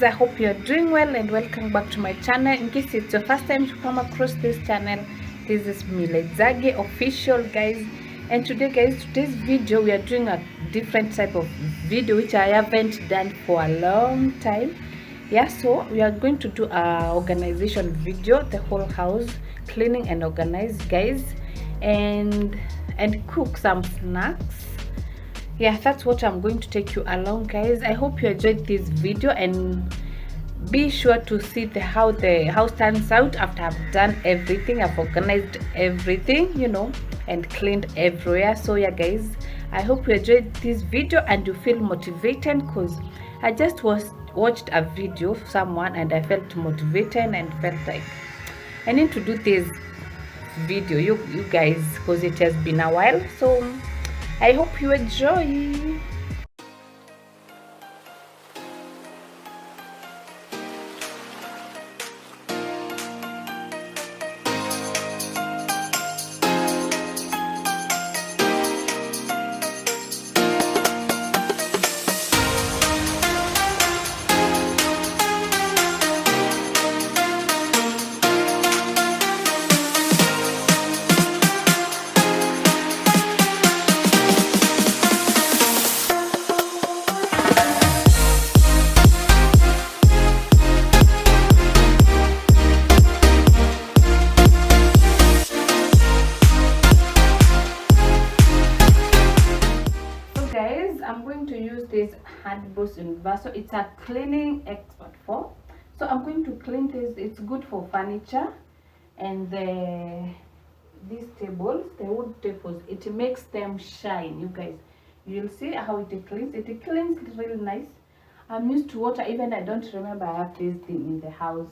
I hope you're doing well and welcome back to my channel. In case it's your first time to come across this channel, this is Milezage official, guys. And today, guys, today's video, we are doing a different type of video which I haven't done for a long time. Yeah, so we are going to do a organization video, the whole house cleaning and organize, guys, and cook some snacks. Yeah, that's what I'm going to take you along, guys. I hope you enjoyed this video and be sure to see how the house turns out after I've done everything. I've organized everything, you know, and cleaned everywhere. So yeah, guys, I hope you enjoyed this video and you feel motivated, because I just watched a video of someone and I felt motivated and felt like I need to do this video, you guys, because it has been a while. So I hope you enjoy. I'm going to use this hand brush universal. It's a cleaning expert for, so I'm going to clean this. It's good for furniture and these tables, the wood tables. It makes them shine, you guys. You'll see how it cleans. It cleans really nice. I'm used to water. Even I don't remember I have this thing in the house.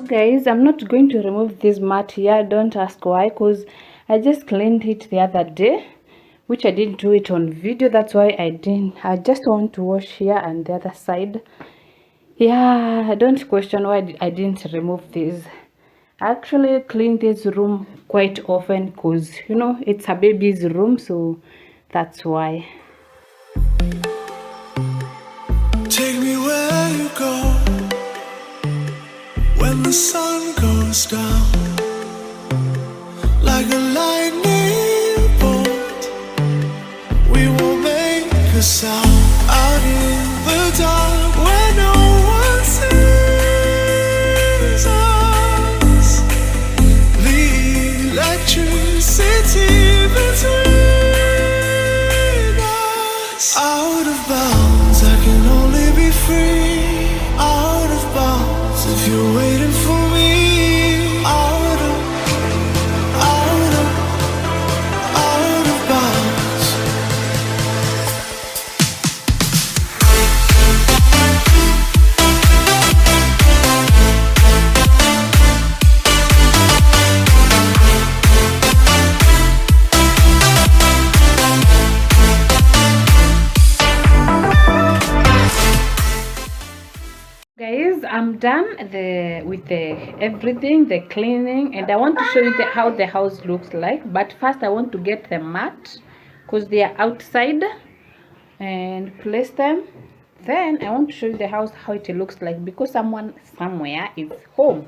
Guys, I'm not going to remove this mat here. Don't ask why, because I just cleaned it the other day, which I didn't do it on video. That's why I didn't. I just want to wash here and the other side. Yeah, I don't question why I didn't remove this. I actually clean this room quite often because, you know, it's a baby's room, so that's why. Take me where you go when the sun goes down, like a lightning bolt. We will make a sound out in the dark where no one sees us. The electricity between us. Out of bounds, I can only be free. Out of bounds, if you're waiting for me. Out of bounds. Guys, I'm done with everything, the cleaning, and I want to show you how the house looks like. But first I want to get the mat because they are outside and place them. Then I want to show you the house, how it looks like, because someone somewhere is home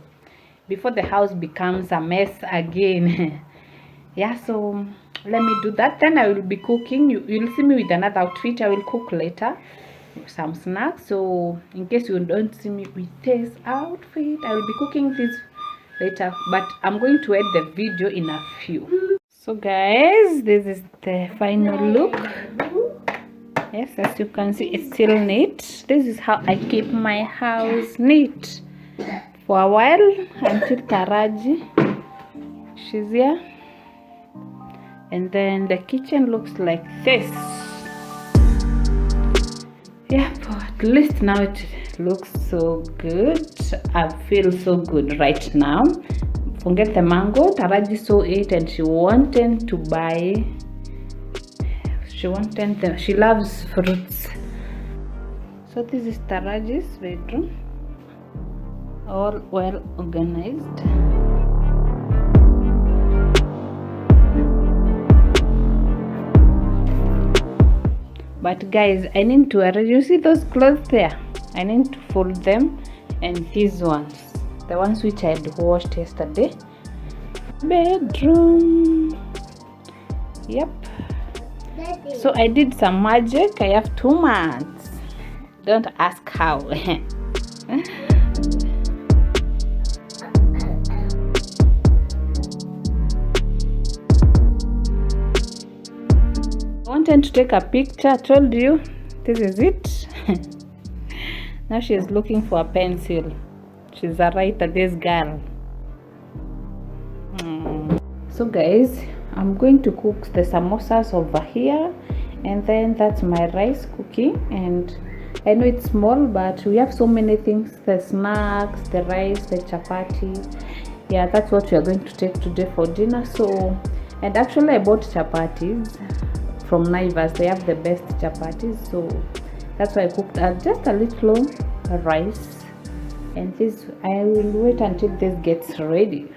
before the house becomes a mess again. yeah, so let me do that. Then I will be cooking. You'll see me with another outfit. I will cook later some snacks. So in case you don't see me with this outfit, I will be cooking this later, but I'm going to edit the video in a few. So guys, this is the final look. Yes, as you can see, it's still neat. This is how I keep my house neat for a while until Taraji, she's here. And then the kitchen looks like this. Yeah, but at least now it looks so good. I feel so good right now. Forget the mango. Taraji saw it and she wanted to buy. She loves fruits. So this is Taraji's bedroom, all well organized. But guys, I need to arrange. You see those clothes there? I need to fold them, and these ones, the ones which I had washed yesterday. Bedroom. Yep. So I did some magic. I have 2 months. Don't ask how. I wanted to take a picture. I told you this is it. Now she's looking for a pencil. She's a writer, this girl. So guys, I'm going to cook the samosas over here, and then that's my rice cooking. And I know it's small, but we have so many things: the snacks, the rice, the chapati. Yeah, that's what we are going to take today for dinner. So, and actually I bought chapatis from Naivas. They have the best chapatis, so that's why I cooked just a little rice. And this, I will wait until this gets ready.